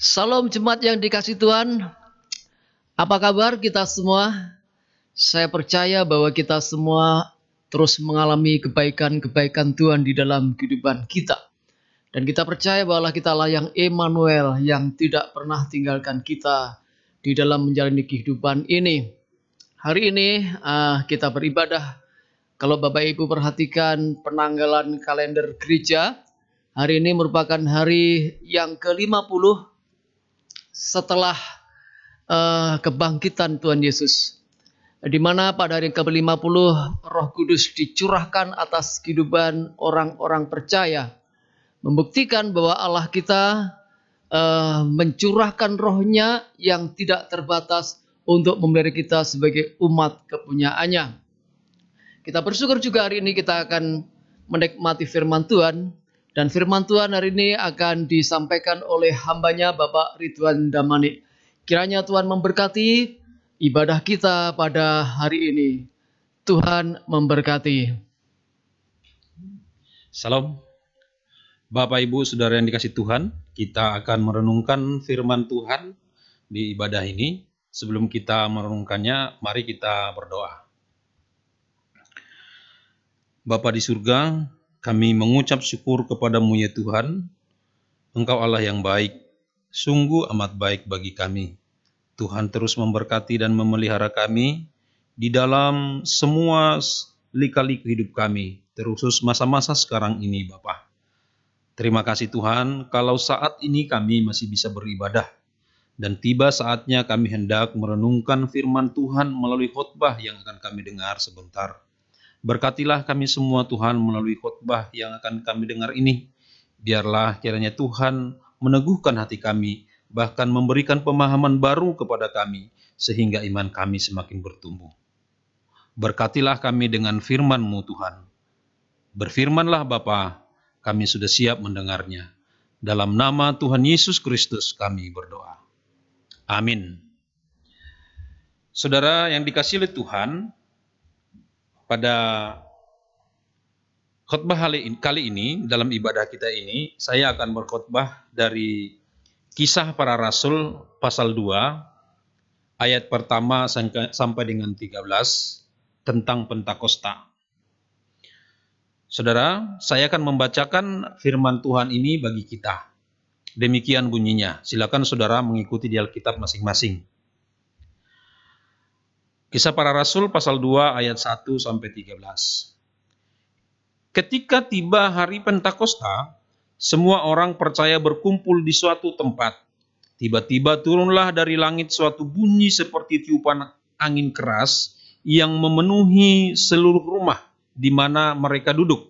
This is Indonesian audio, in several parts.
Salam jemaat yang dikasih Tuhan. Apa kabar kita semua? Saya percaya bahwa kita semua terus mengalami kebaikan-kebaikan Tuhan di dalam kehidupan kita. Dan kita percaya bahwa kita lah yang Emmanuel, yang tidak pernah tinggalkan kita di dalam menjalani kehidupan ini. Hari ini kita beribadah. Kalau Bapak Ibu perhatikan penanggalan kalender gereja, hari ini merupakan hari yang ke-50 setelah kebangkitan Tuhan Yesus, di mana pada hari ke-50 Roh Kudus dicurahkan atas kehidupan orang-orang percaya, membuktikan bahwa Allah kita mencurahkan rohnya yang tidak terbatas untuk memberi kita sebagai umat kepunyaannya. Kita bersyukur juga hari ini kita akan menikmati firman Tuhan. Dan firman Tuhan hari ini akan disampaikan oleh hambanya Bapak Ridwan Damani. Kiranya Tuhan memberkati ibadah kita pada hari ini. Tuhan memberkati. Salam. Bapak Ibu Saudara yang dikasih Tuhan, kita akan merenungkan firman Tuhan di ibadah ini. Sebelum kita merenungkannya, mari kita berdoa. Bapa di surga, kami mengucap syukur kepadamu ya Tuhan. Engkau Allah yang baik, sungguh amat baik bagi kami. Tuhan terus memberkati dan memelihara kami di dalam semua lika-liku hidup kami, terkhusus masa-masa sekarang ini Bapa. Terima kasih Tuhan, kalau saat ini kami masih bisa beribadah, dan tiba saatnya kami hendak merenungkan firman Tuhan melalui khotbah yang akan kami dengar sebentar. Berkatilah kami semua Tuhan melalui khotbah yang akan kami dengar ini. Biarlah kiranya Tuhan meneguhkan hati kami, bahkan memberikan pemahaman baru kepada kami, sehingga iman kami semakin bertumbuh. Berkatilah kami dengan firman-Mu Tuhan. Berfirmanlah Bapa, kami sudah siap mendengarnya. Dalam nama Tuhan Yesus Kristus kami berdoa. Amin. Saudara yang dikasihi oleh Tuhan, pada khotbah kali ini, dalam ibadah kita ini, saya akan berkhotbah dari Kisah Para Rasul pasal 2, ayat pertama sampai dengan 13, tentang Pentakosta. Saudara, saya akan membacakan firman Tuhan ini bagi kita. Demikian bunyinya. Silakan saudara mengikuti di Alkitab masing-masing. Kisah Para Rasul pasal 2 ayat 1 sampai 13. Ketika tiba hari Pentakosta, semua orang percaya berkumpul di suatu tempat. Tiba-tiba turunlah dari langit suatu bunyi seperti tiupan angin keras yang memenuhi seluruh rumah di mana mereka duduk.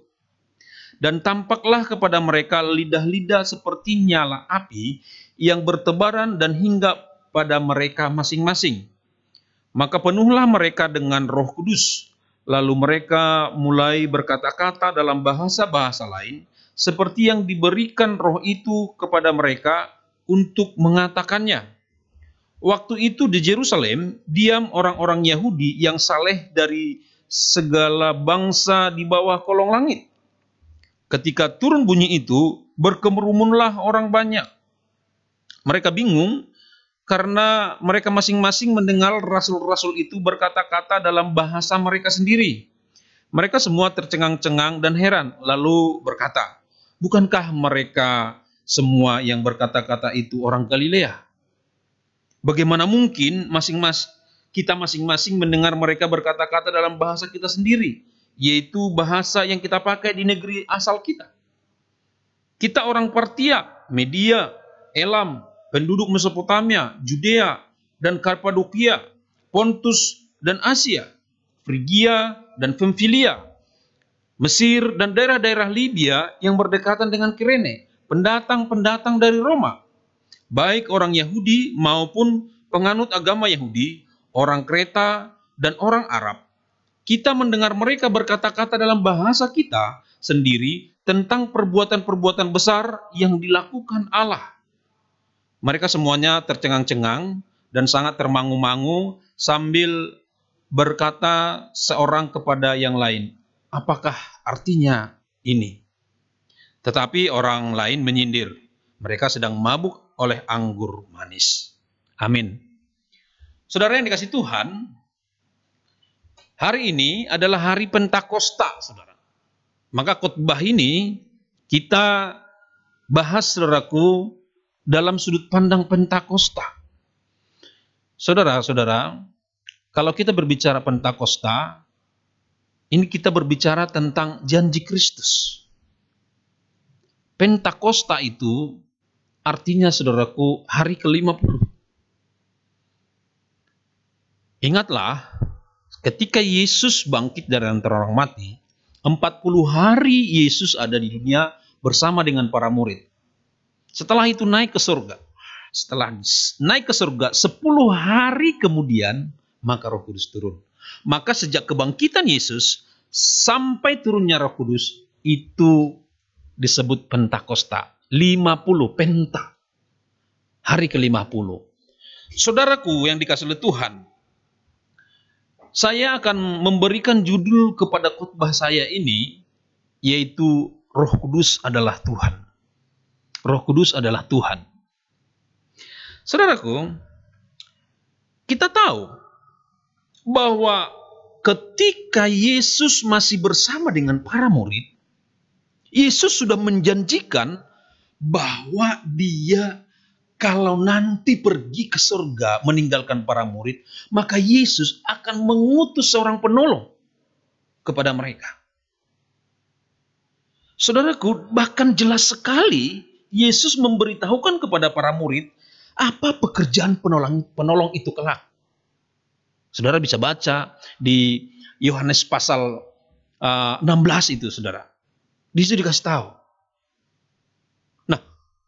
Dan tampaklah kepada mereka lidah-lidah seperti nyala api yang bertebaran dan hinggap pada mereka masing-masing. Maka penuhlah mereka dengan Roh Kudus. Lalu mereka mulai berkata-kata dalam bahasa-bahasa lain, seperti yang diberikan Roh itu kepada mereka untuk mengatakannya. Waktu itu di Yerusalem, diam orang-orang Yahudi yang saleh dari segala bangsa di bawah kolong langit. Ketika turun bunyi itu, berkerumunlah orang banyak. Mereka bingung, karena mereka masing-masing mendengar rasul-rasul itu berkata-kata dalam bahasa mereka sendiri. Mereka semua tercengang-cengang dan heran, lalu berkata, bukankah mereka semua yang berkata-kata itu orang Galilea? Bagaimana mungkin kita masing-masing mendengar mereka berkata-kata dalam bahasa kita sendiri, yaitu bahasa yang kita pakai di negeri asal kita? Kita orang Partia, Media, Elam, penduduk Mesopotamia, Judea, dan Kappadokia, Pontus dan Asia, Frigia dan Pamfilia, Mesir dan daerah-daerah Libya yang berdekatan dengan Kirene, pendatang-pendatang dari Roma, baik orang Yahudi maupun penganut agama Yahudi, orang Kreta dan orang Arab. Kita mendengar mereka berkata-kata dalam bahasa kita sendiri tentang perbuatan-perbuatan besar yang dilakukan Allah. Mereka semuanya tercengang-cengang dan sangat termangu-mangu sambil berkata seorang kepada yang lain, apakah artinya ini? Tetapi orang lain menyindir, mereka sedang mabuk oleh anggur manis. Amin. Saudara yang dikasihi Tuhan, hari ini adalah hari Pentakosta, saudara. Maka khotbah ini kita bahas, saudaraku, dalam sudut pandang Pentakosta. Saudara-saudara, kalau kita berbicara Pentakosta, ini kita berbicara tentang janji Kristus. Pentakosta itu artinya, saudaraku, hari ke-50. Ingatlah, ketika Yesus bangkit dari antara orang mati, 40 hari Yesus ada di dunia bersama dengan para murid. Setelah itu naik ke surga. Setelah naik ke surga, 10 hari kemudian, maka Roh Kudus turun. Maka sejak kebangkitan Yesus sampai turunnya Roh Kudus, itu disebut Pentakosta. 50, penta. Hari ke-50. Saudaraku yang dikasihi oleh Tuhan, saya akan memberikan judul kepada khotbah saya ini, yaitu Roh Kudus adalah Tuhan. Roh Kudus adalah Tuhan. Saudaraku, kita tahu bahwa ketika Yesus masih bersama dengan para murid, Yesus sudah menjanjikan bahwa dia kalau nanti pergi ke surga meninggalkan para murid, maka Yesus akan mengutus seorang penolong kepada mereka. Saudaraku, bahkan jelas sekali Yesus memberitahukan kepada para murid apa pekerjaan penolong itu kelak. Saudara bisa baca di Yohanes pasal 16 itu, saudara. Di situ dikasih tahu.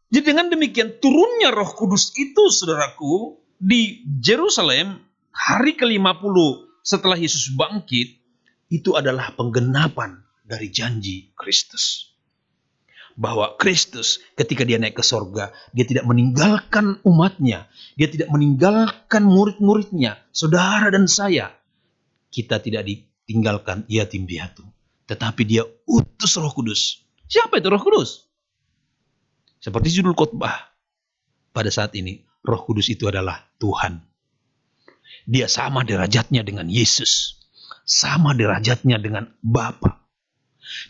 Jadi dengan demikian turunnya Roh Kudus itu, saudaraku, di Yerusalem hari ke-50 setelah Yesus bangkit, itu adalah penggenapan dari janji Kristus. Bahwa Kristus ketika dia naik ke sorga, dia tidak meninggalkan umatnya, dia tidak meninggalkan murid-muridnya, saudara dan saya. Kita tidak ditinggalkan yatim piatu, tetapi dia utus Roh Kudus. Siapa itu Roh Kudus? Seperti judul khotbah pada saat ini, Roh Kudus itu adalah Tuhan. Dia sama derajatnya dengan Yesus, sama derajatnya dengan Bapa.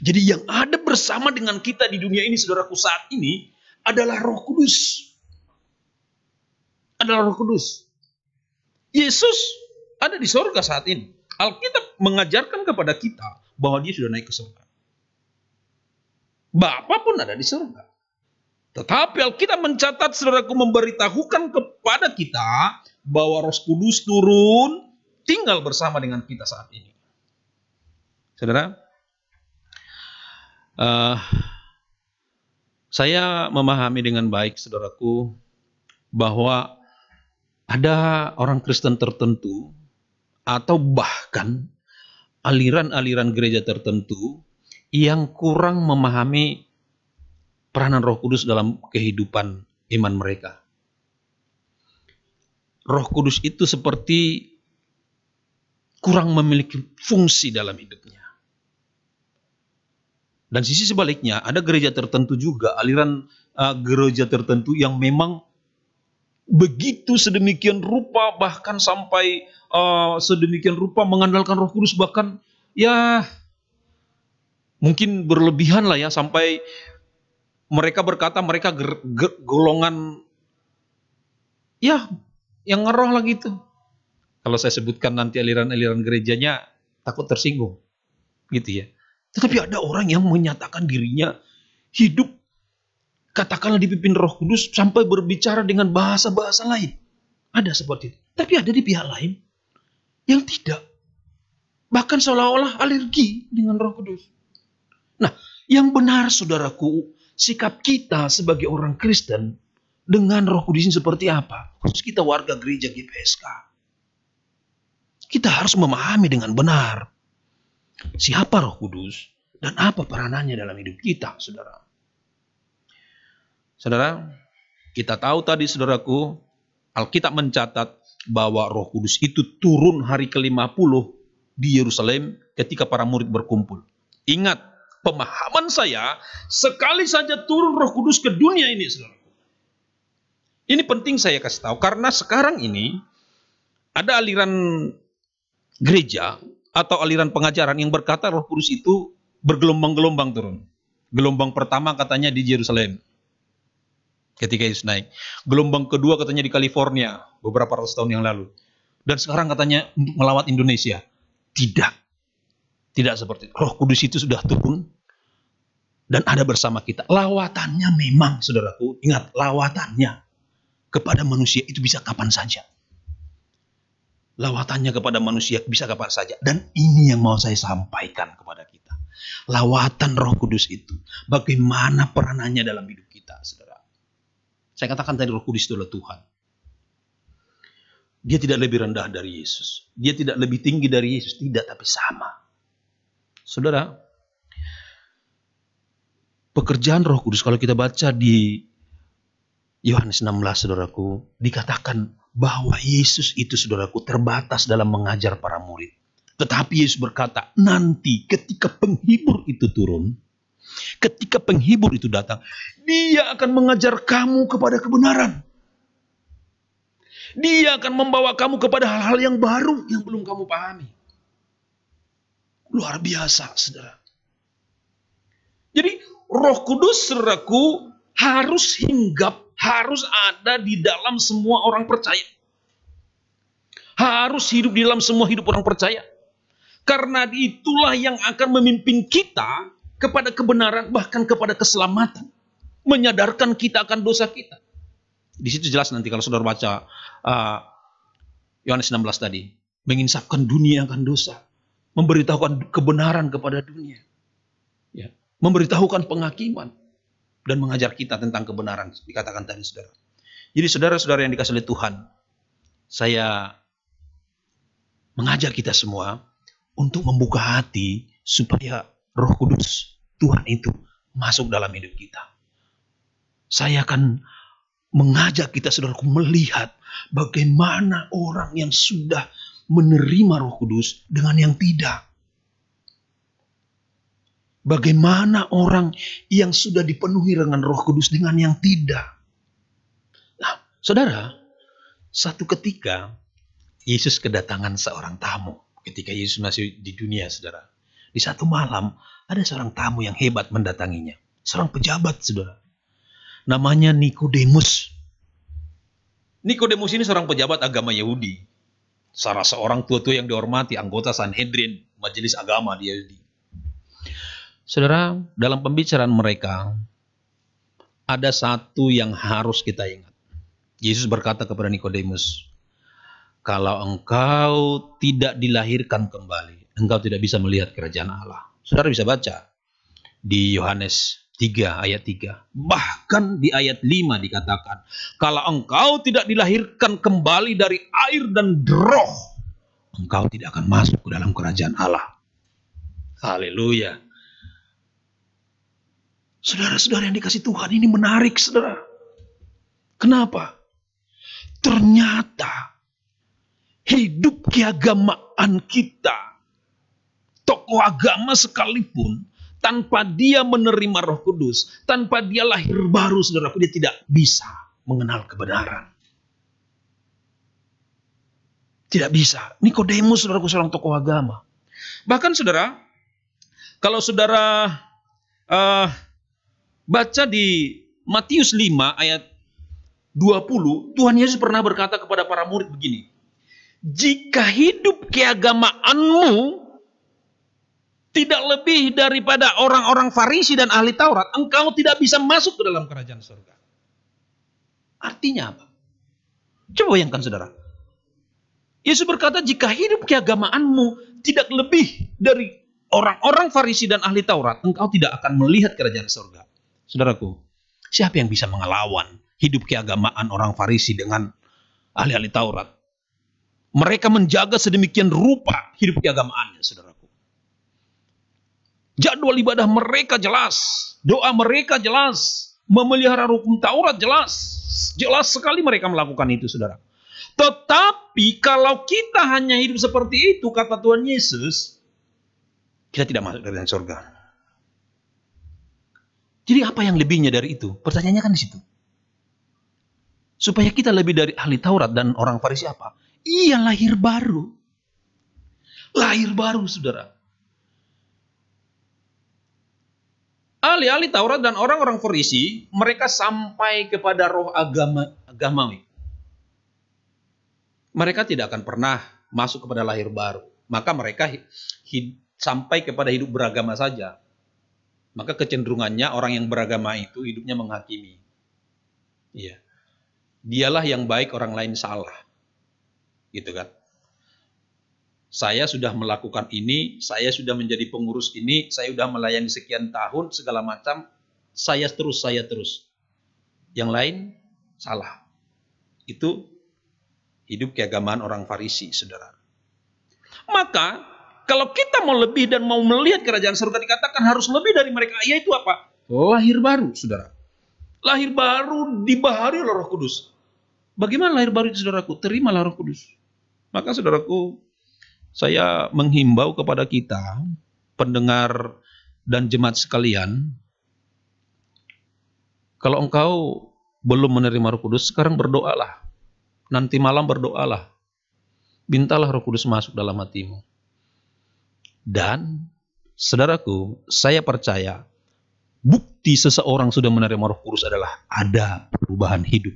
Jadi yang ada bersama dengan kita di dunia ini, saudaraku, saat ini adalah Roh Kudus. Adalah Roh Kudus. Yesus ada di surga saat ini. Alkitab mengajarkan kepada kita bahwa dia sudah naik ke surga. Bapa pun ada di surga. Tetapi Alkitab mencatat, saudaraku, memberitahukan kepada kita bahwa Roh Kudus turun tinggal bersama dengan kita saat ini. Saudara, saya memahami dengan baik, saudaraku, bahwa ada orang Kristen tertentu atau bahkan aliran-aliran gereja tertentu yang kurang memahami peranan Roh Kudus dalam kehidupan iman mereka. Roh Kudus itu seperti kurang memiliki fungsi dalam hidupnya. Dan sisi sebaliknya, ada gereja tertentu juga, aliran gereja tertentu yang memang begitu sedemikian rupa, bahkan sampai sedemikian rupa mengandalkan Roh Kudus, bahkan ya mungkin berlebihan lah ya, sampai mereka berkata mereka golongan ya yang ngeroh lah gitu. Kalau saya sebutkan nanti aliran-aliran gerejanya takut tersinggung gitu ya. Tetapi ada orang yang menyatakan dirinya hidup, katakanlah dipimpin Roh Kudus sampai berbicara dengan bahasa-bahasa lain. Ada seperti itu. Tapi ada di pihak lain yang tidak. Bahkan seolah-olah alergi dengan Roh Kudus. Nah, yang benar, saudaraku, sikap kita sebagai orang Kristen dengan Roh Kudus ini seperti apa? Khusus kita warga gereja GPSK. Kita harus memahami dengan benar siapa Roh Kudus dan apa peranannya dalam hidup kita, saudara. Saudara, kita tahu tadi, saudaraku, Alkitab mencatat bahwa Roh Kudus itu turun hari ke-50 di Yerusalem ketika para murid berkumpul. Ingat, pemahaman saya, sekali saja turun Roh Kudus ke dunia ini, saudara, Ini penting saya kasih tahu karena sekarang ini ada aliran gereja atau aliran pengajaran yang berkata Roh Kudus itu bergelombang-gelombang turun. Gelombang pertama katanya di Yerusalem ketika Yesus naik. Gelombang kedua katanya di California beberapa ratus tahun yang lalu. Dan sekarang katanya untuk melawat Indonesia. Tidak. Tidak seperti itu. Roh Kudus itu sudah turun dan ada bersama kita. Lawatannya memang, saudaraku, ingat, lawatannya kepada manusia itu bisa kapan saja. Lawatannya kepada manusia bisa kapan saja. Dan ini yang mau saya sampaikan kepada kita. Lawatan Roh Kudus itu, bagaimana peranannya dalam hidup kita, saudara. Saya katakan tadi Roh Kudus itu adalah Tuhan. Dia tidak lebih rendah dari Yesus. Dia tidak lebih tinggi dari Yesus. Tidak, tapi sama. Saudara, pekerjaan Roh Kudus, kalau kita baca di Yohanes 16, saudaraku, dikatakan bahwa Yesus itu, saudaraku, terbatas dalam mengajar para murid. Tetapi Yesus berkata, nanti ketika penghibur itu turun, ketika penghibur itu datang, dia akan mengajar kamu kepada kebenaran. Dia akan membawa kamu kepada hal-hal yang baru yang belum kamu pahami. Luar biasa, saudara. Jadi Roh Kudus, saudaraku, harus hinggap, harus ada di dalam semua orang percaya. Harus hidup di dalam semua hidup orang percaya. Karena itulah yang akan memimpin kita kepada kebenaran, bahkan kepada keselamatan. Menyadarkan kita akan dosa kita. Di situ jelas nanti kalau saudara baca Yohanes 16 tadi. Menginsafkan dunia akan dosa. Memberitahukan kebenaran kepada dunia. Ya. Memberitahukan penghakiman. Dan mengajar kita tentang kebenaran. Dikatakan tadi, saudara. Jadi saudara-saudara yang dikasih oleh Tuhan. Saya mengajak kita semua untuk membuka hati supaya Roh Kudus Tuhan itu masuk dalam hidup kita. Saya akan mengajak kita, saudaraku, melihat bagaimana orang yang sudah menerima Roh Kudus dengan yang tidak. Bagaimana orang yang sudah dipenuhi dengan Roh Kudus dengan yang tidak. Nah, saudara, satu ketika Yesus kedatangan seorang tamu. Ketika Yesus masih di dunia, saudara. Di satu malam, ada seorang tamu yang hebat mendatanginya. Seorang pejabat, saudara. Namanya Nikodemus. Nikodemus ini seorang pejabat agama Yahudi. Salah seorang tua-tua yang dihormati, anggota Sanhedrin, majelis agama di Yahudi. Saudara, dalam pembicaraan mereka, ada satu yang harus kita ingat. Yesus berkata kepada Nikodemus, kalau engkau tidak dilahirkan kembali, engkau tidak bisa melihat kerajaan Allah. Saudara bisa baca di Yohanes 3 ayat 3. Bahkan di ayat 5 dikatakan, kalau engkau tidak dilahirkan kembali dari air dan roh, engkau tidak akan masuk ke dalam kerajaan Allah. Haleluya. Saudara-saudara yang dikasih Tuhan, ini menarik, saudara. Kenapa? Ternyata hidup keagamaan kita, tokoh agama sekalipun, tanpa dia menerima Roh Kudus, tanpa dia lahir baru, saudaraku, dia tidak bisa mengenal kebenaran. Tidak bisa. Nikodemus, saudaraku, seorang tokoh agama. Bahkan, saudara, kalau saudara baca di Matius 5 ayat 20, Tuhan Yesus pernah berkata kepada para murid begini, jika hidup keagamaanmu tidak lebih daripada orang-orang Farisi dan ahli Taurat, engkau tidak bisa masuk ke dalam kerajaan surga. Artinya apa? Coba bayangkan, saudara. Yesus berkata, jika hidup keagamaanmu tidak lebih dari orang-orang Farisi dan ahli Taurat, engkau tidak akan melihat kerajaan surga. Saudaraku, siapa yang bisa mengelawan hidup keagamaan orang Farisi dengan ahli-ahli Taurat? Mereka menjaga sedemikian rupa hidup keagamaannya, saudaraku. Jadwal ibadah mereka jelas, doa mereka jelas, memelihara hukum Taurat jelas. Jelas sekali mereka melakukan itu, saudara. Tetapi kalau kita hanya hidup seperti itu, kata Tuhan Yesus, kita tidak masuk dari surga. Jadi apa yang lebihnya dari itu? Pertanyaannya kan di situ. Supaya kita lebih dari ahli Taurat dan orang Farisi apa? Iya, lahir baru. Lahir baru, saudara. Ahli-ahli Taurat dan orang-orang Farisi, mereka sampai kepada roh agamawi. Mereka tidak akan pernah masuk kepada lahir baru. Maka mereka sampai kepada hidup beragama saja. Maka kecenderungannya orang yang beragama itu hidupnya menghakimi. Iya. Dialah yang baik, orang lain salah. Gitu kan. Saya sudah melakukan ini, saya sudah menjadi pengurus ini, saya sudah melayani sekian tahun, segala macam, saya terus. Yang lain salah. Itu hidup keagamaan orang Farisi, saudara. Maka, kalau kita mau lebih dan mau melihat kerajaan surga, dikatakan harus lebih dari mereka, yaitu apa? Lahir baru, saudara. Lahir baru dibahari oleh Roh Kudus. Bagaimana lahir baru itu, saudaraku? Terimalah Roh Kudus. Maka, saudaraku, saya menghimbau kepada kita, pendengar dan jemaat sekalian, kalau engkau belum menerima Roh Kudus, sekarang berdoalah. Nanti malam berdoalah. Mintalah Roh Kudus masuk dalam hatimu. Dan, saudaraku, saya percaya, bukti seseorang sudah menerima Roh Kudus adalah ada perubahan hidup.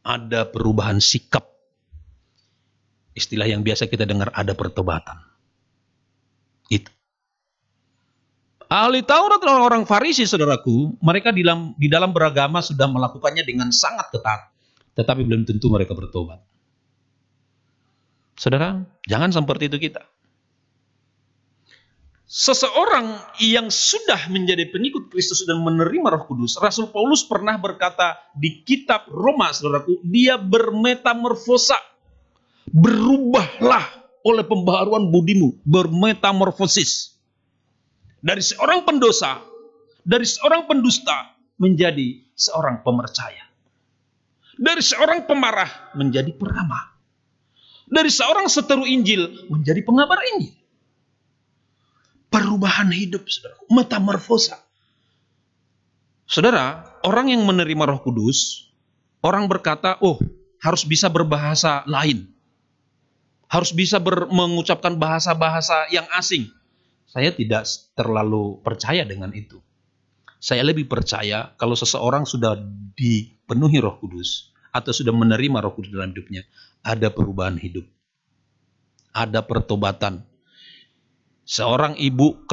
Ada perubahan sikap. Istilah yang biasa kita dengar, ada pertobatan. Itu. Ahli Taurat dan orang Farisi, saudaraku, mereka di dalam beragama sudah melakukannya dengan sangat ketat. Tetapi belum tentu mereka bertobat. Saudara, jangan seperti itu kita. Seseorang yang sudah menjadi pengikut Kristus dan menerima Roh Kudus, Rasul Paulus pernah berkata di kitab Roma, saudaraku, dia bermetamorfosa. Berubahlah oleh pembaharuan budimu, bermetamorfosis. Dari seorang pendosa, dari seorang pendusta, menjadi seorang pemercaya. Dari seorang pemarah, menjadi peramah. Dari seorang seteru Injil, menjadi pengabar Injil. Perubahan hidup, saudara. Metamorfosa. Saudara, orang yang menerima Roh Kudus, orang berkata, oh, harus bisa berbahasa lain. Harus bisa mengucapkan bahasa-bahasa yang asing. Saya tidak terlalu percaya dengan itu. Saya lebih percaya kalau seseorang sudah dipenuhi Roh Kudus atau sudah menerima Roh Kudus dalam hidupnya, ada perubahan hidup. Ada pertobatan. Seorang ibu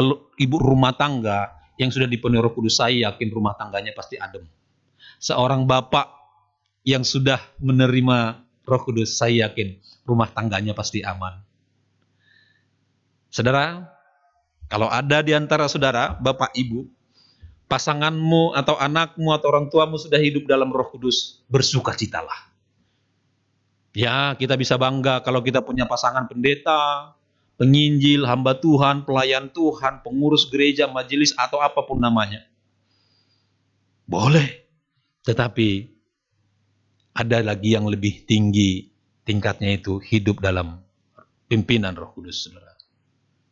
rumah tangga yang sudah dipenuhi Roh Kudus, saya yakin rumah tangganya pasti adem. Seorang bapak yang sudah menerima Roh Kudus, saya yakin rumah tangganya pasti aman. Saudara, kalau ada di antara saudara, bapak, ibu, pasanganmu atau anakmu atau orang tuamu sudah hidup dalam Roh Kudus, bersukacitalah. Ya, kita bisa bangga kalau kita punya pasangan pendeta, penginjil, hamba Tuhan, pelayan Tuhan, pengurus gereja, majelis, atau apapun namanya. Boleh. Tetapi ada lagi yang lebih tinggi tingkatnya, itu hidup dalam pimpinan Roh Kudus, saudara.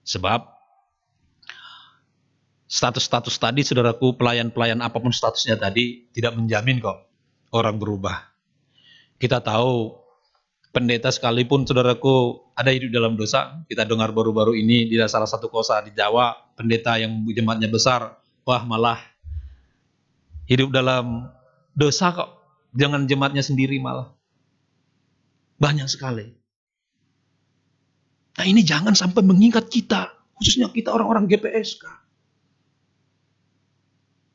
Sebab status-status tadi, saudaraku, pelayan-pelayan apapun statusnya tadi, tidak menjamin kok orang berubah. Kita tahu pendeta sekalipun, saudaraku, ada hidup dalam dosa. Kita dengar baru-baru ini di salah satu kota di Jawa, pendeta yang jemaatnya besar, wah malah hidup dalam dosa kok. Jangan jemaatnya sendiri malah. Banyak sekali. Nah, ini jangan sampai mengingat kita, khususnya kita orang-orang GPSK.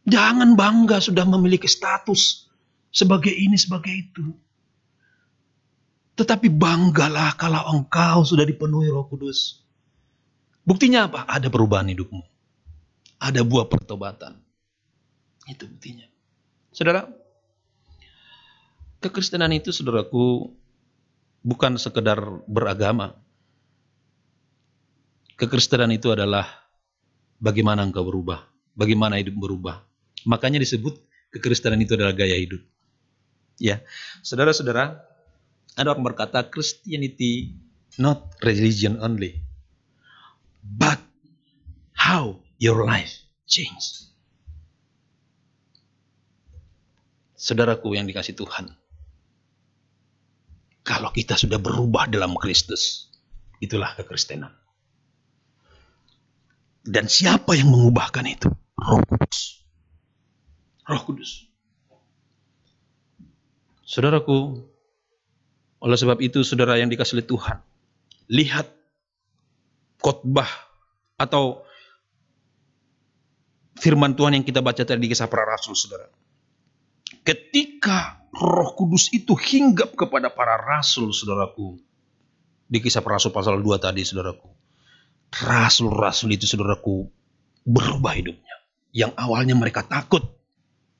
Jangan bangga sudah memiliki status sebagai ini, sebagai itu. Tetapi banggalah kalau engkau sudah dipenuhi Roh Kudus. Buktinya apa? Ada perubahan hidupmu. Ada buah pertobatan. Itu buktinya. Saudara, kekristenan itu, saudaraku, bukan sekedar beragama. Kekristenan itu adalah bagaimana engkau berubah, bagaimana hidup berubah. Makanya disebut kekristenan itu adalah gaya hidup. Ya, saudara-saudara, ada orang berkata Christianity not religion only, but how your life change. Saudaraku yang dikasih Tuhan, kalau kita sudah berubah dalam Kristus, itulah kekristenan. Dan siapa yang mengubahkan itu? Roh Kudus. Roh Kudus. Saudaraku, oleh sebab itu saudara yang dikasih oleh Tuhan, lihat khotbah atau firman Tuhan yang kita baca tadi di Kisah Para Rasul, saudara. Ketika Roh Kudus itu hinggap kepada para rasul, saudaraku, di Kisah Para Rasul pasal 2 tadi, saudaraku, rasul-rasul itu, saudaraku, berubah hidupnya. Yang awalnya mereka takut,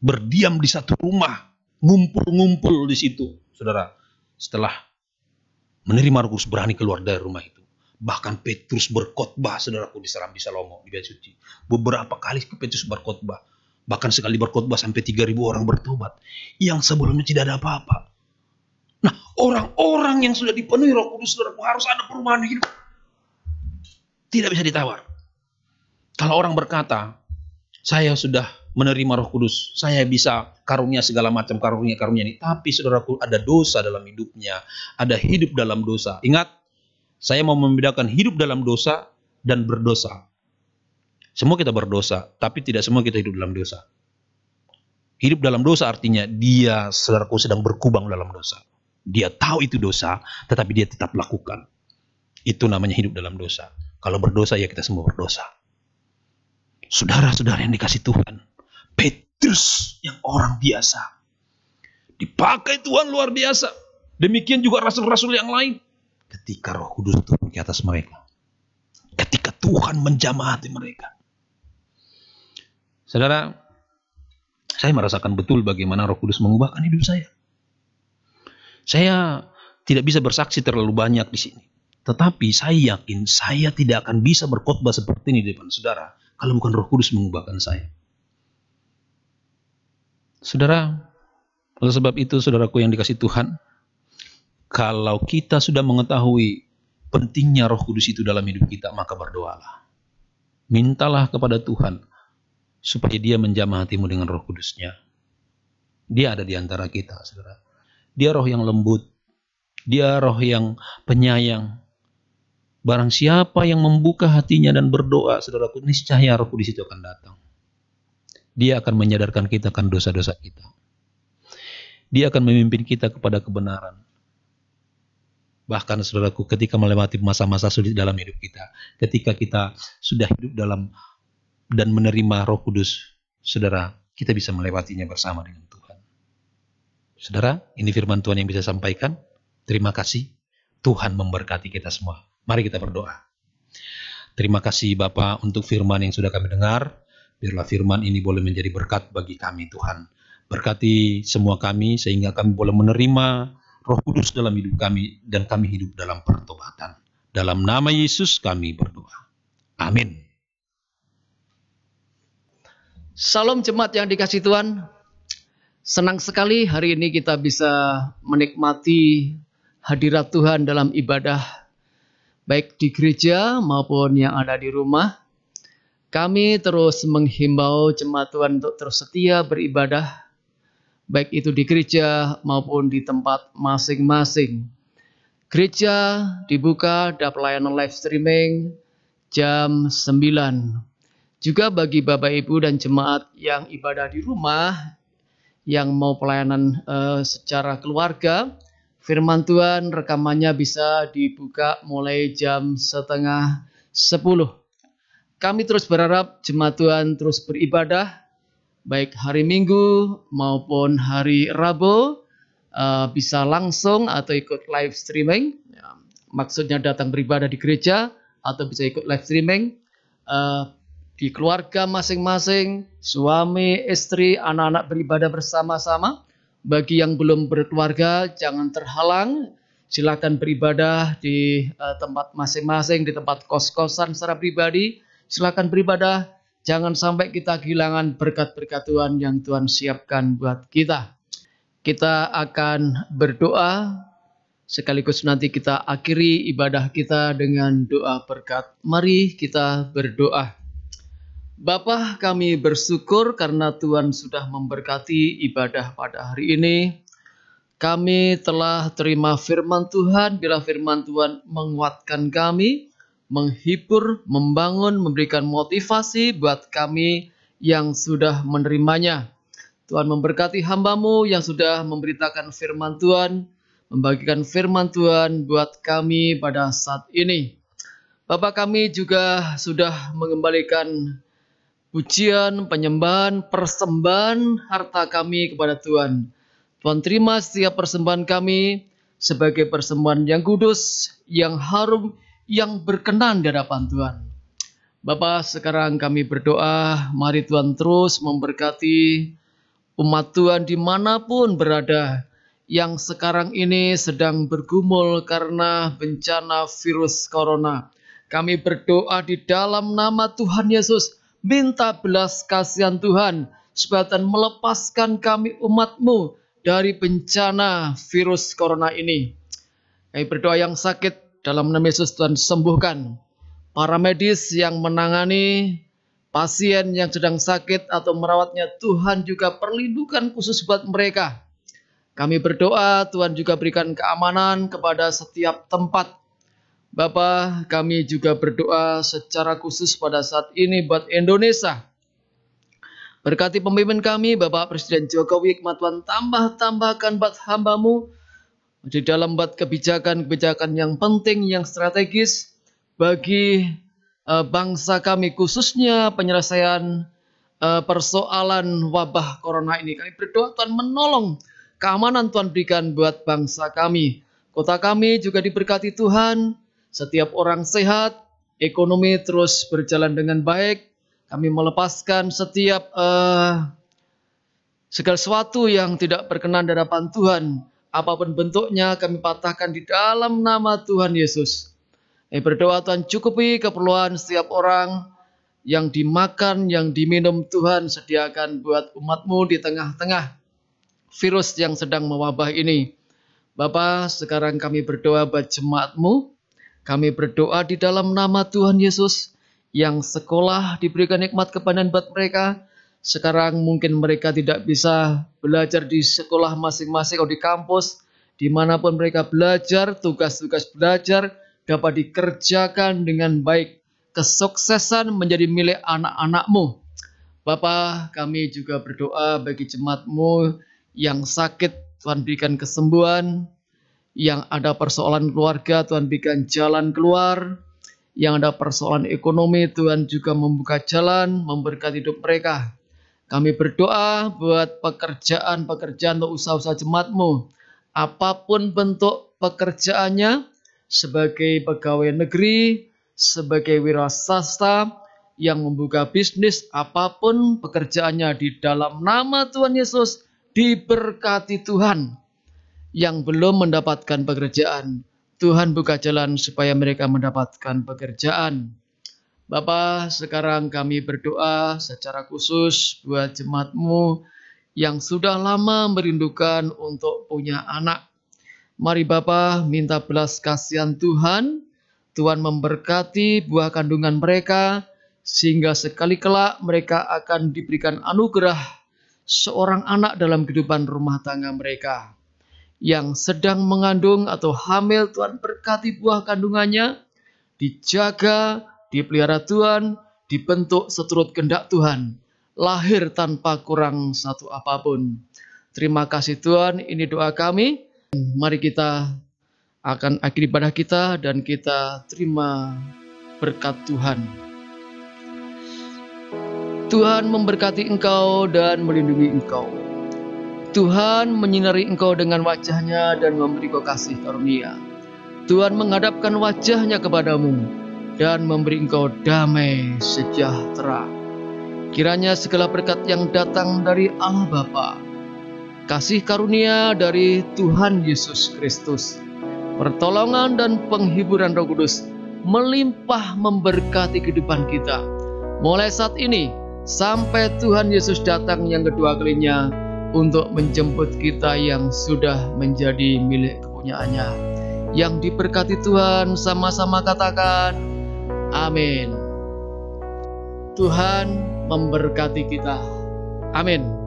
berdiam di satu rumah, ngumpul-ngumpul di situ, saudara. Setelah menerima Roh Kudus, berani keluar dari rumah itu. Bahkan Petrus berkhotbah, saudaraku, di Serambi Salomo, di Bait Suci. Beberapa kali Petrus berkhotbah. Bahkan sekali berkhotbah sampai 3.000 orang bertobat. Yang sebelumnya tidak ada apa-apa. Nah, orang-orang yang sudah dipenuhi Roh Kudus, saudaraku, harus ada perubahan hidup. Tidak bisa ditawar. Kalau orang berkata, saya sudah menerima Roh Kudus, saya bisa karunia segala macam karunia ini. Tapi saudaraku, ada dosa dalam hidupnya. Ada hidup dalam dosa. Ingat, saya mau membedakan hidup dalam dosa dan berdosa. Semua kita berdosa, tapi tidak semua kita hidup dalam dosa. Hidup dalam dosa artinya dia, saudaraku, sedang berkubang dalam dosa. Dia tahu itu dosa, tetapi dia tetap lakukan. Itu namanya hidup dalam dosa. Kalau berdosa, ya kita semua berdosa. Saudara-saudara yang dikasih Tuhan, Petrus yang orang biasa, dipakai Tuhan luar biasa. Demikian juga rasul-rasul yang lain. Ketika Roh Kudus turun ke atas mereka, ketika Tuhan menjamah hati mereka, saudara, saya merasakan betul bagaimana Roh Kudus mengubahkan hidup saya. Saya tidak bisa bersaksi terlalu banyak di sini, tetapi saya yakin saya tidak akan bisa berkhotbah seperti ini di depan saudara kalau bukan Roh Kudus mengubahkan saya. Saudara, oleh sebab itu, saudaraku yang dikasih Tuhan, kalau kita sudah mengetahui pentingnya Roh Kudus itu dalam hidup kita, maka berdoalah. Mintalah kepada Tuhan supaya dia menjamah hatimu dengan Roh Kudusnya. Dia ada di antara kita, saudara. Dia roh yang lembut. Dia roh yang penyayang. Barang siapa yang membuka hatinya dan berdoa, saudaraku, niscaya Roh Kudus itu akan datang. Dia akan menyadarkan kita akan dosa-dosa kita. Dia akan memimpin kita kepada kebenaran. Bahkan, saudaraku, ketika melewati masa-masa sulit dalam hidup kita, ketika kita sudah hidup dalam dan menerima Roh Kudus, saudara, kita bisa melewatinya bersama dengan Tuhan. Saudara, ini firman Tuhan yang bisa sampaikan. Terima kasih. Tuhan memberkati kita semua. Mari kita berdoa. Terima kasih Bapa untuk firman yang sudah kami dengar. Biarlah firman ini boleh menjadi berkat bagi kami, Tuhan. Berkati semua kami sehingga kami boleh menerima Roh Kudus dalam hidup kami dan kami hidup dalam pertobatan. Dalam nama Yesus kami berdoa. Amin. Salam jemaat yang dikasih Tuhan. Senang sekali hari ini kita bisa menikmati hadirat Tuhan dalam ibadah, baik di gereja maupun yang ada di rumah. Kami terus menghimbau jemaat Tuhan untuk terus setia beribadah, baik itu di gereja maupun di tempat masing-masing. Gereja dibuka, ada pelayanan live streaming jam 9. Juga bagi Bapak Ibu dan jemaat yang ibadah di rumah, yang mau pelayanan secara keluarga, firman Tuhan rekamannya bisa dibuka mulai jam 9:30. Kami terus berharap jemaat Tuhan terus beribadah, baik hari Minggu maupun hari Rabu, bisa langsung atau ikut live streaming. Ya, maksudnya datang beribadah di gereja atau bisa ikut live streaming di keluarga masing-masing, suami, istri, anak-anak beribadah bersama-sama. Bagi yang belum berkeluarga, jangan terhalang. Silakan beribadah di tempat masing-masing, di tempat kos-kosan secara pribadi. Silakan beribadah. Jangan sampai kita kehilangan berkat-berkat Tuhan yang Tuhan siapkan buat kita. Kita akan berdoa, sekaligus nanti kita akhiri ibadah kita dengan doa berkat. Mari kita berdoa. Bapa, kami bersyukur karena Tuhan sudah memberkati ibadah pada hari ini. Kami telah terima firman Tuhan, bila firman Tuhan menguatkan kami, menghibur, membangun, memberikan motivasi buat kami yang sudah menerimanya. Tuhan memberkati hamba-Mu yang sudah memberitakan firman Tuhan, membagikan firman Tuhan buat kami pada saat ini. Bapa, kami juga sudah mengembalikan pujian, penyembahan, persembahan harta kami kepada Tuhan. Tuhan terima setiap persembahan kami sebagai persembahan yang kudus, yang harum, yang berkenan di hadapan Tuhan. Bapa, sekarang kami berdoa, mari Tuhan terus memberkati umat Tuhan dimanapun berada, yang sekarang ini sedang bergumul karena bencana virus corona. Kami berdoa di dalam nama Tuhan Yesus, minta belas kasihan Tuhan, supaya Tuhan melepaskan kami umat-Mu dari bencana virus corona ini. Kami berdoa yang sakit, dalam nama Yesus Tuhan sembuhkan. Para medis yang menangani pasien yang sedang sakit atau merawatnya, Tuhan juga perlindungan khusus buat mereka. Kami berdoa Tuhan juga berikan keamanan kepada setiap tempat. Bapa, kami juga berdoa secara khusus pada saat ini buat Indonesia. Berkati pemimpin kami, Bapak Presiden Jokowi, hikmat Tuhan tambahkan buat hamba-Mu di dalam buat kebijakan-kebijakan yang penting, yang strategis bagi bangsa kami, khususnya penyelesaian persoalan wabah corona ini. Kami berdoa Tuhan menolong, keamanan Tuhan berikan buat bangsa kami. Kota kami juga diberkati Tuhan, setiap orang sehat, ekonomi terus berjalan dengan baik. Kami melepaskan setiap segala sesuatu yang tidak berkenan di hadapan Tuhan. Apapun bentuknya kami patahkan di dalam nama Tuhan Yesus. Kami berdoa Tuhan cukupi keperluan setiap orang, yang dimakan, yang diminum Tuhan sediakan buat umat-Mu di tengah-tengah virus yang sedang mewabah ini. Bapa, sekarang kami berdoa buat jemaat-Mu. Kami berdoa di dalam nama Tuhan Yesus, yang sekolah diberikan nikmat kepanan buat mereka. Sekarang mungkin mereka tidak bisa belajar di sekolah masing-masing atau di kampus. Dimanapun mereka belajar, tugas-tugas belajar dapat dikerjakan dengan baik. Kesuksesan menjadi milik anak-anak-Mu. Bapa, kami juga berdoa bagi jemaat-Mu yang sakit, Tuhan berikan kesembuhan. Yang ada persoalan keluarga, Tuhan berikan jalan keluar. Yang ada persoalan ekonomi, Tuhan juga membuka jalan, memberkati hidup mereka. Kami berdoa buat pekerjaan untuk usaha-usaha jemaat-Mu. Apapun bentuk pekerjaannya, sebagai pegawai negeri, sebagai wiraswasta, yang membuka bisnis, apapun pekerjaannya di dalam nama Tuhan Yesus, diberkati Tuhan. Yang belum mendapatkan pekerjaan, Tuhan buka jalan supaya mereka mendapatkan pekerjaan. Bapa, sekarang kami berdoa secara khusus buat jemaat-Mu yang sudah lama merindukan untuk punya anak. Mari Bapa, minta belas kasihan Tuhan. Tuhan memberkati buah kandungan mereka, sehingga sekali kelak mereka akan diberikan anugerah seorang anak dalam kehidupan rumah tangga mereka. Yang sedang mengandung atau hamil, Tuhan berkati buah kandungannya, dijaga, dipelihara Tuhan, dibentuk seturut kehendak Tuhan, lahir tanpa kurang satu apapun. Terima kasih Tuhan, ini doa kami. Mari kita akan akhiri ibadah kita dan kita terima berkat Tuhan. Tuhan memberkati engkau dan melindungi engkau. Tuhan menyinari engkau dengan wajah-Nya dan memberi kau kasih karunia. Tuhan menghadapkan wajah-Nya kepadamu dan memberi engkau damai sejahtera. Kiranya segala berkat yang datang dari Allah Bapa, kasih karunia dari Tuhan Yesus Kristus, pertolongan dan penghiburan Roh Kudus melimpah memberkati kehidupan kita, mulai saat ini sampai Tuhan Yesus datang yang kedua kalinya untuk menjemput kita yang sudah menjadi milik kepunyaannya. Yang diberkati Tuhan, sama-sama katakan amin. Tuhan memberkati kita. Amin.